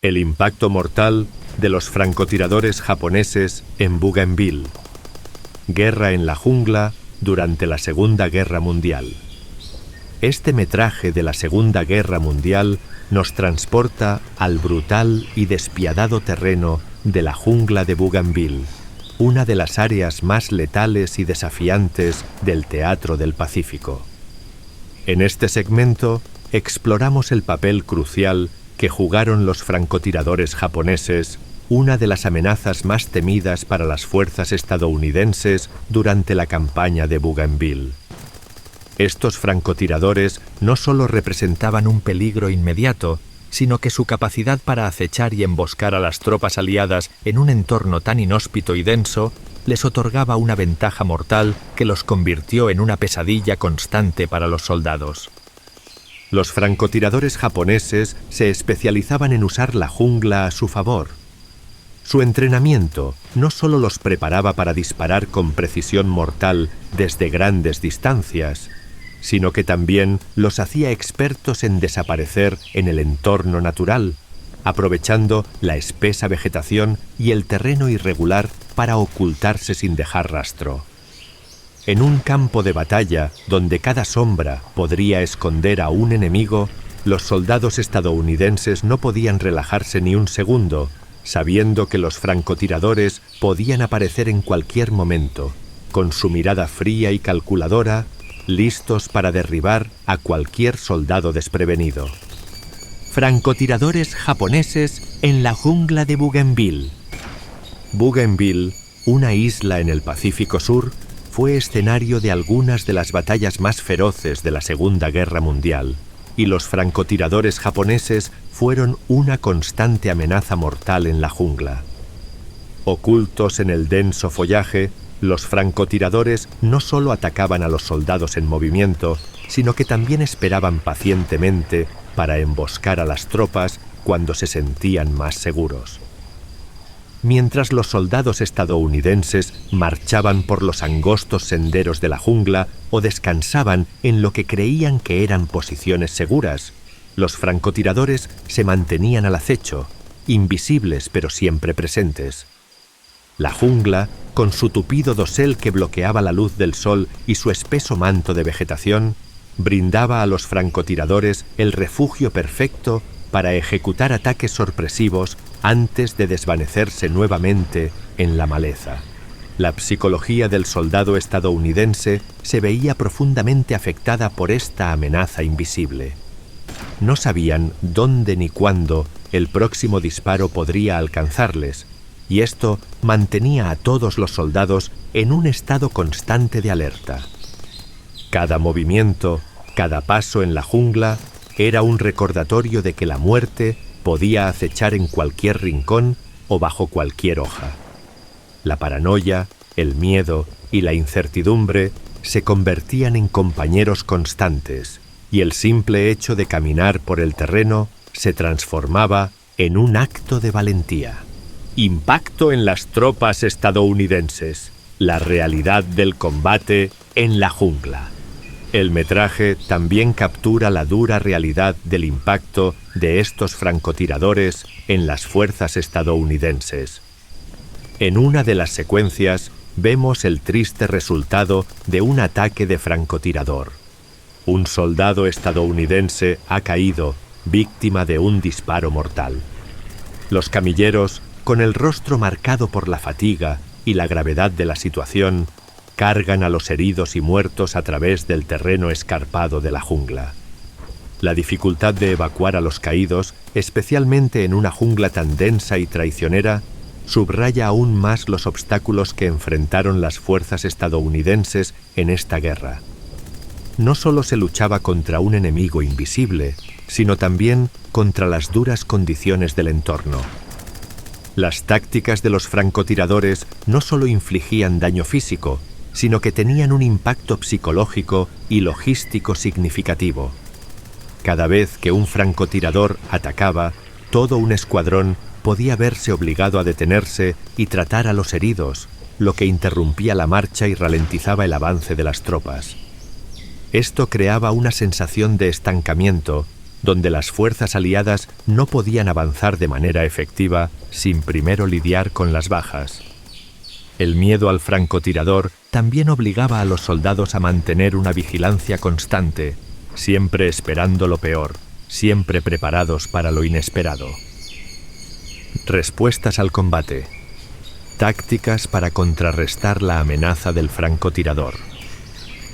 El impacto mortal de los francotiradores japoneses en Bougainville. Guerra en la jungla durante la Segunda Guerra Mundial. Este metraje de la Segunda Guerra Mundial nos transporta al brutal y despiadado terreno de la jungla de Bougainville, una de las áreas más letales y desafiantes del teatro del Pacífico. En este segmento exploramos el papel crucial que jugaron los francotiradores japoneses, una de las amenazas más temidas para las fuerzas estadounidenses durante la campaña de Bougainville. Estos francotiradores no solo representaban un peligro inmediato, sino que su capacidad para acechar y emboscar a las tropas aliadas en un entorno tan inhóspito y denso les otorgaba una ventaja mortal que los convirtió en una pesadilla constante para los soldados. Los francotiradores japoneses se especializaban en usar la jungla a su favor. Su entrenamiento no solo los preparaba para disparar con precisión mortal desde grandes distancias, sino que también los hacía expertos en desaparecer en el entorno natural, aprovechando la espesa vegetación y el terreno irregular para ocultarse sin dejar rastro. En un campo de batalla donde cada sombra podría esconder a un enemigo, los soldados estadounidenses no podían relajarse ni un segundo, sabiendo que los francotiradores podían aparecer en cualquier momento, con su mirada fría y calculadora, listos para derribar a cualquier soldado desprevenido. Francotiradores japoneses en la jungla de Bougainville. Bougainville, una isla en el Pacífico Sur, fue escenario de algunas de las batallas más feroces de la Segunda Guerra Mundial, y los francotiradores japoneses fueron una constante amenaza mortal en la jungla. Ocultos en el denso follaje, los francotiradores no solo atacaban a los soldados en movimiento, sino que también esperaban pacientemente para emboscar a las tropas cuando se sentían más seguros. Mientras los soldados estadounidenses marchaban por los angostos senderos de la jungla o descansaban en lo que creían que eran posiciones seguras, los francotiradores se mantenían al acecho, invisibles pero siempre presentes. La jungla, con su tupido dosel que bloqueaba la luz del sol y su espeso manto de vegetación, brindaba a los francotiradores el refugio perfecto para ejecutar ataques sorpresivos antes de desvanecerse nuevamente en la maleza. La psicología del soldado estadounidense se veía profundamente afectada por esta amenaza invisible. No sabían dónde ni cuándo el próximo disparo podría alcanzarles, y esto mantenía a todos los soldados en un estado constante de alerta. Cada movimiento, cada paso en la jungla, era un recordatorio de que la muerte podía acechar en cualquier rincón o bajo cualquier hoja. La paranoia, el miedo y la incertidumbre se convertían en compañeros constantes, y el simple hecho de caminar por el terreno se transformaba en un acto de valentía. Impacto en las tropas estadounidenses. La realidad del combate en la jungla. El metraje también captura la dura realidad del impacto de estos francotiradores en las fuerzas estadounidenses. En una de las secuencias vemos el triste resultado de un ataque de francotirador. Un soldado estadounidense ha caído, víctima de un disparo mortal. Los camilleros, con el rostro marcado por la fatiga y la gravedad de la situación, cargan a los heridos y muertos a través del terreno escarpado de la jungla. La dificultad de evacuar a los caídos, especialmente en una jungla tan densa y traicionera, subraya aún más los obstáculos que enfrentaron las fuerzas estadounidenses en esta guerra. No solo se luchaba contra un enemigo invisible, sino también contra las duras condiciones del entorno. Las tácticas de los francotiradores no solo infligían daño físico, sino que tenían un impacto psicológico y logístico significativo. Cada vez que un francotirador atacaba, todo un escuadrón podía verse obligado a detenerse y tratar a los heridos, lo que interrumpía la marcha y ralentizaba el avance de las tropas. Esto creaba una sensación de estancamiento donde las fuerzas aliadas no podían avanzar de manera efectiva sin primero lidiar con las bajas. El miedo al francotirador también obligaba a los soldados a mantener una vigilancia constante, siempre esperando lo peor, siempre preparados para lo inesperado. Respuestas al combate. Tácticas para contrarrestar la amenaza del francotirador.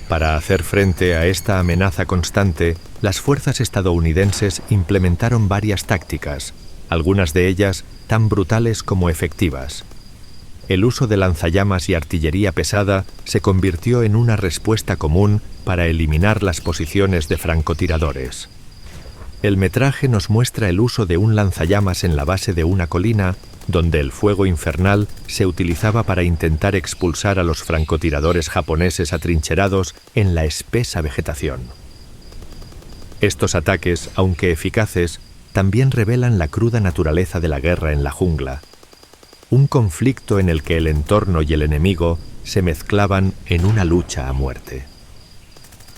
Para hacer frente a esta amenaza constante, las fuerzas estadounidenses implementaron varias tácticas, algunas de ellas tan brutales como efectivas. El uso de lanzallamas y artillería pesada se convirtió en una respuesta común para eliminar las posiciones de francotiradores. El metraje nos muestra el uso de un lanzallamas en la base de una colina, donde el fuego infernal se utilizaba para intentar expulsar a los francotiradores japoneses atrincherados en la espesa vegetación. Estos ataques, aunque eficaces, también revelan la cruda naturaleza de la guerra en la jungla. Un conflicto en el que el entorno y el enemigo se mezclaban en una lucha a muerte.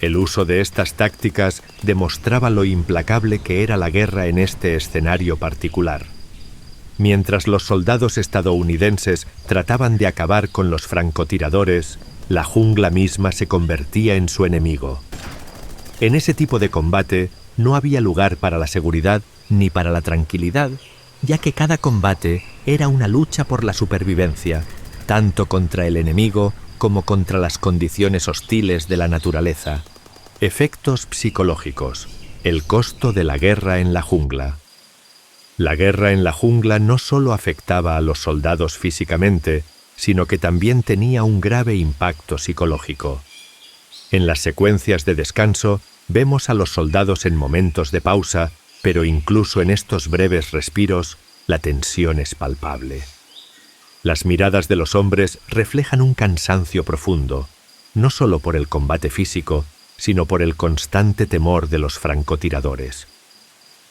El uso de estas tácticas demostraba lo implacable que era la guerra en este escenario particular. Mientras los soldados estadounidenses trataban de acabar con los francotiradores, la jungla misma se convertía en su enemigo. En ese tipo de combate no había lugar para la seguridad ni para la tranquilidad, ya que cada combate era una lucha por la supervivencia, tanto contra el enemigo como contra las condiciones hostiles de la naturaleza. Efectos psicológicos. El costo de la guerra en la jungla. La guerra en la jungla no solo afectaba a los soldados físicamente, sino que también tenía un grave impacto psicológico. En las secuencias de descanso vemos a los soldados en momentos de pausa, pero incluso en estos breves respiros, la tensión es palpable. Las miradas de los hombres reflejan un cansancio profundo, no solo por el combate físico, sino por el constante temor de los francotiradores.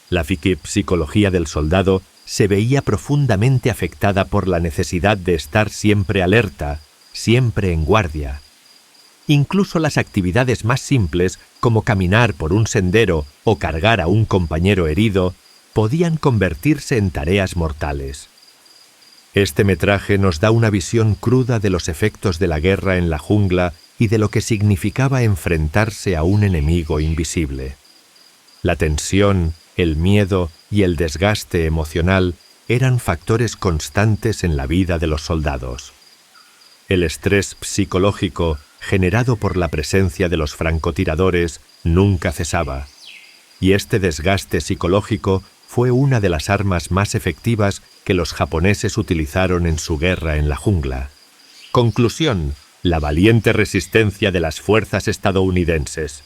La psicología del soldado se veía profundamente afectada por la necesidad de estar siempre alerta, siempre en guardia. Incluso las actividades más simples, como caminar por un sendero o cargar a un compañero herido, podían convertirse en tareas mortales. Este metraje nos da una visión cruda de los efectos de la guerra en la jungla y de lo que significaba enfrentarse a un enemigo invisible. La tensión, el miedo y el desgaste emocional eran factores constantes en la vida de los soldados. El estrés psicológico generado por la presencia de los francotiradores nunca cesaba, y este desgaste psicológico fue una de las armas más efectivas que los japoneses utilizaron en su guerra en la jungla. Conclusión: la valiente resistencia de las fuerzas estadounidenses.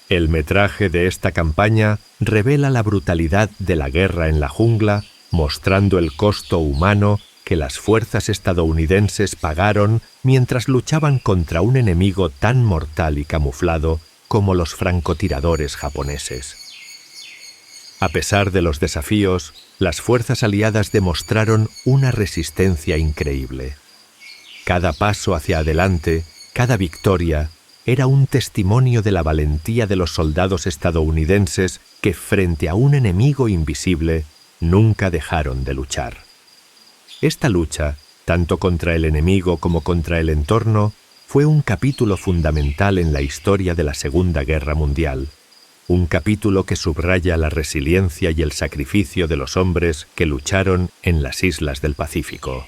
El metraje de esta campaña revela la brutalidad de la guerra en la jungla, mostrando el costo humano que las fuerzas estadounidenses pagaron mientras luchaban contra un enemigo tan mortal y camuflado como los francotiradores japoneses. A pesar de los desafíos, las fuerzas aliadas demostraron una resistencia increíble. Cada paso hacia adelante, cada victoria, era un testimonio de la valentía de los soldados estadounidenses que, frente a un enemigo invisible, nunca dejaron de luchar. Esta lucha, tanto contra el enemigo como contra el entorno, fue un capítulo fundamental en la historia de la Segunda Guerra Mundial, un capítulo que subraya la resiliencia y el sacrificio de los hombres que lucharon en las islas del Pacífico.